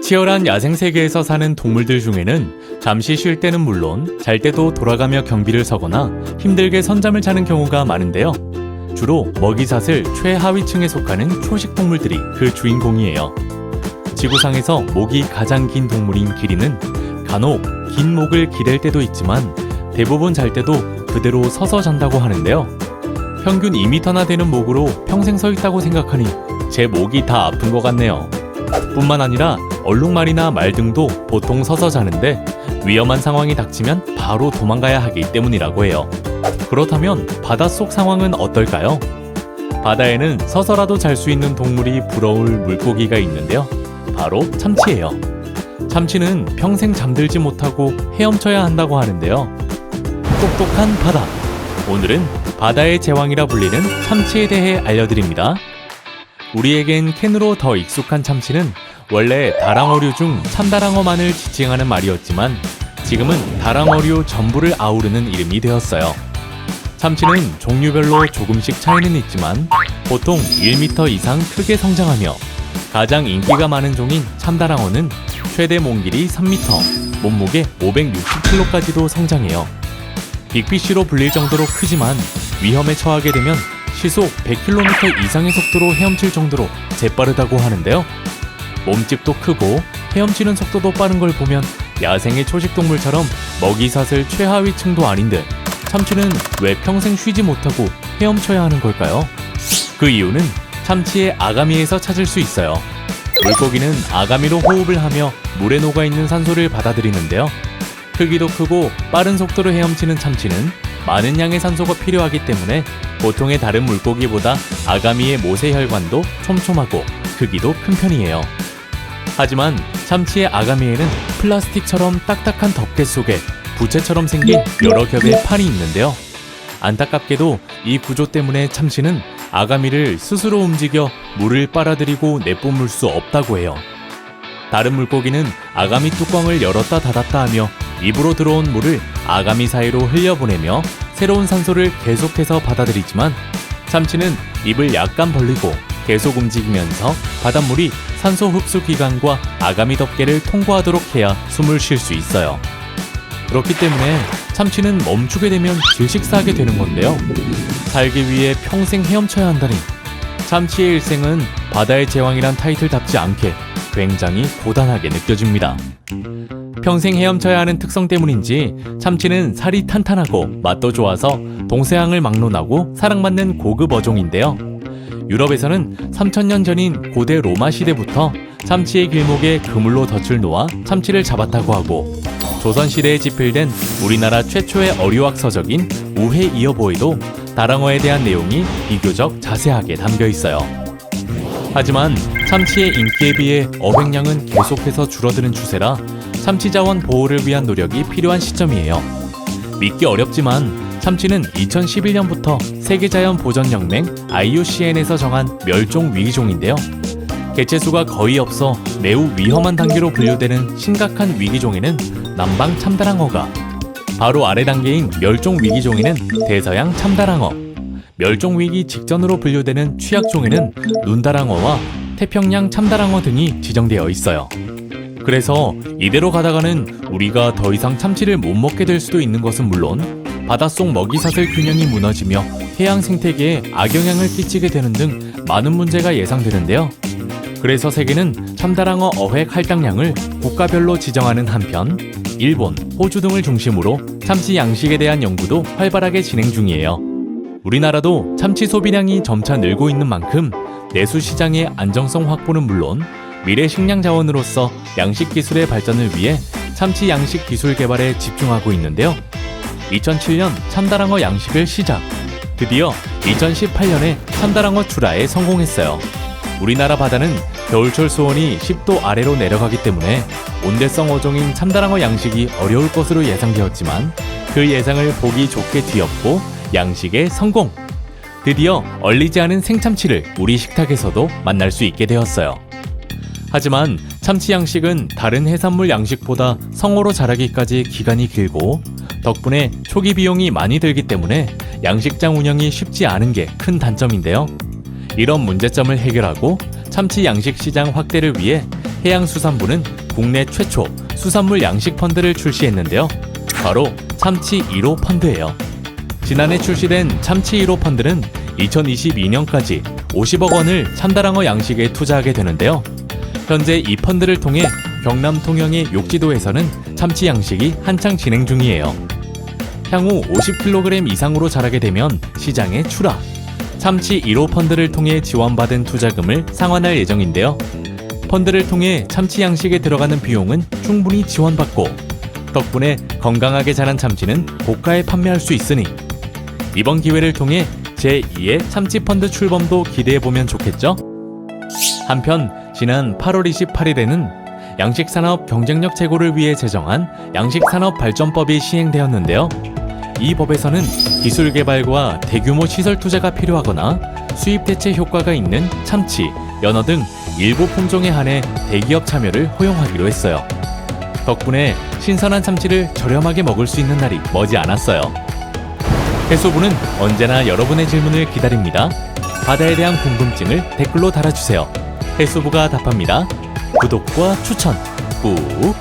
치열한 야생 세계에서 사는 동물들 중에는 잠시 쉴 때는 물론 잘 때도 돌아가며 경비를 서거나 힘들게 선잠을 자는 경우가 많은데요. 주로 먹이사슬 최하위층에 속하는 초식 동물들이 그 주인공이에요. 지구상에서 목이 가장 긴 동물인 기린은 간혹 긴 목을 기댈 때도 있지만 대부분 잘 때도 그대로 서서 잔다고 하는데요. 평균 2m나 되는 목으로 평생 서 있다고 생각하니 제 목이 다 아픈 것 같네요. 뿐만 아니라 얼룩말이나 말 등도 보통 서서 자는데 위험한 상황이 닥치면 바로 도망가야 하기 때문이라고 해요. 그렇다면 바닷속 상황은 어떨까요? 바다에는 서서라도 잘 수 있는 동물이 부러울 물고기가 있는데요. 바로 참치예요. 참치는 평생 잠들지 못하고 헤엄쳐야 한다고 하는데요. 똑똑한 바다. 오늘은 바다의 제왕이라 불리는 참치에 대해 알려드립니다. 우리에겐 캔으로 더 익숙한 참치는 원래 다랑어류 중 참다랑어만을 지칭하는 말이었지만 지금은 다랑어류 전부를 아우르는 이름이 되었어요. 참치는 종류별로 조금씩 차이는 있지만 보통 1m 이상 크게 성장하며 가장 인기가 많은 종인 참다랑어는 최대 몸길이 3m, 몸무게 560kg까지도 성장해요. 빅피쉬로 불릴 정도로 크지만 위험에 처하게 되면 시속 100km 이상의 속도로 헤엄칠 정도로 재빠르다고 하는데요. 몸집도 크고 헤엄치는 속도도 빠른 걸 보면 야생의 초식동물처럼 먹이사슬 최하위층도 아닌데 참치는 왜 평생 쉬지 못하고 헤엄쳐야 하는 걸까요? 그 이유는 참치의 아가미에서 찾을 수 있어요. 물고기는 아가미로 호흡을 하며 물에 녹아있는 산소를 받아들이는데요. 크기도 크고 빠른 속도로 헤엄치는 참치는 많은 양의 산소가 필요하기 때문에 보통의 다른 물고기보다 아가미의 모세혈관도 촘촘하고 크기도 큰 편이에요. 하지만 참치의 아가미에는 플라스틱처럼 딱딱한 덮개 속에 부채처럼 생긴 여러 겹의 판이 있는데요. 안타깝게도 이 구조 때문에 참치는 아가미를 스스로 움직여 물을 빨아들이고 내뿜을 수 없다고 해요. 다른 물고기는 아가미 뚜껑을 열었다 닫았다 하며 입으로 들어온 물을 아가미 사이로 흘려보내며 새로운 산소를 계속해서 받아들이지만 참치는 입을 약간 벌리고 계속 움직이면서 바닷물이 산소 흡수 기관과 아가미 덮개를 통과하도록 해야 숨을 쉴 수 있어요. 그렇기 때문에 참치는 멈추게 되면 질식사하게 되는 건데요. 살기 위해 평생 헤엄쳐야 한다니 참치의 일생은 바다의 제왕이란 타이틀답지 않게 굉장히 고단하게 느껴집니다. 평생 헤엄쳐야 하는 특성 때문인지 참치는 살이 탄탄하고 맛도 좋아서 동서양을 막론하고 사랑받는 고급 어종인데요. 유럽에서는 3000년 전인 고대 로마 시대부터 참치의 길목에 그물로 덫을 놓아 참치를 잡았다고 하고 조선시대에 집필된 우리나라 최초의 어류학 서적인 우회이어보에도 다랑어에 대한 내용이 비교적 자세하게 담겨 있어요. 하지만 참치의 인기에 비해 어획량은 계속해서 줄어드는 추세라 참치 자원 보호를 위한 노력이 필요한 시점이에요. 믿기 어렵지만 참치는 2011년부터 세계자연보전연맹 IUCN에서 정한 멸종 위기종인데요. 개체수가 거의 없어 매우 위험한 단계로 분류되는 심각한 위기종에는 남방 참다랑어가, 바로 아래 단계인 멸종 위기종에는 대서양 참다랑어, 멸종 위기 직전으로 분류되는 취약종에는 눈다랑어와 태평양 참다랑어 등이 지정되어 있어요. 그래서 이대로 가다가는 우리가 더 이상 참치를 못 먹게 될 수도 있는 것은 물론 바닷속 먹이사슬 균형이 무너지며 해양 생태계에 악영향을 끼치게 되는 등 많은 문제가 예상되는데요. 그래서 세계는 참다랑어 어획 할당량을 국가별로 지정하는 한편 일본, 호주 등을 중심으로 참치 양식에 대한 연구도 활발하게 진행 중이에요. 우리나라도 참치 소비량이 점차 늘고 있는 만큼 내수 시장의 안정성 확보는 물론 미래 식량 자원으로서 양식 기술의 발전을 위해 참치 양식 기술 개발에 집중하고 있는데요. 2007년 참다랑어 양식을 시작. 드디어 2018년에 참다랑어 출하에 성공했어요. 우리나라 바다는 겨울철 수온이 10도 아래로 내려가기 때문에 온대성 어종인 참다랑어 양식이 어려울 것으로 예상되었지만 그 예상을 보기 좋게 뒤엎고 양식에 성공! 드디어 얼리지 않은 생참치를 우리 식탁에서도 만날 수 있게 되었어요. 하지만 참치 양식은 다른 해산물 양식보다 성어로 자라기까지 기간이 길고 덕분에 초기 비용이 많이 들기 때문에 양식장 운영이 쉽지 않은 게 큰 단점인데요. 이런 문제점을 해결하고 참치 양식 시장 확대를 위해 해양수산부는 국내 최초 수산물 양식 펀드를 출시했는데요. 바로 참치 1호 펀드예요. 지난해 출시된 참치 1호 펀드는 2022년까지 50억 원을 참다랑어 양식에 투자하게 되는데요. 현재 이 펀드를 통해 경남 통영의 욕지도에서는 참치 양식이 한창 진행 중이에요. 향후 50kg 이상으로 자라게 되면 시장에 출하. 참치 1호 펀드를 통해 지원받은 투자금을 상환할 예정인데요. 펀드를 통해 참치 양식에 들어가는 비용은 충분히 지원받고 덕분에 건강하게 자란 참치는 고가에 판매할 수 있으니 이번 기회를 통해 제2의 참치 펀드 출범도 기대해보면 좋겠죠? 한편 지난 8월 28일에는 양식산업 경쟁력 제고를 위해 제정한 양식산업발전법이 시행되었는데요. 이 법에서는 기술 개발과 대규모 시설 투자가 필요하거나 수입 대체 효과가 있는 참치, 연어 등 일부 품종에 한해 대기업 참여를 허용하기로 했어요. 덕분에 신선한 참치를 저렴하게 먹을 수 있는 날이 머지 않았어요. 해수부는 언제나 여러분의 질문을 기다립니다. 바다에 대한 궁금증을 댓글로 달아주세요. 해수부가 답합니다. 구독과 추천 꾹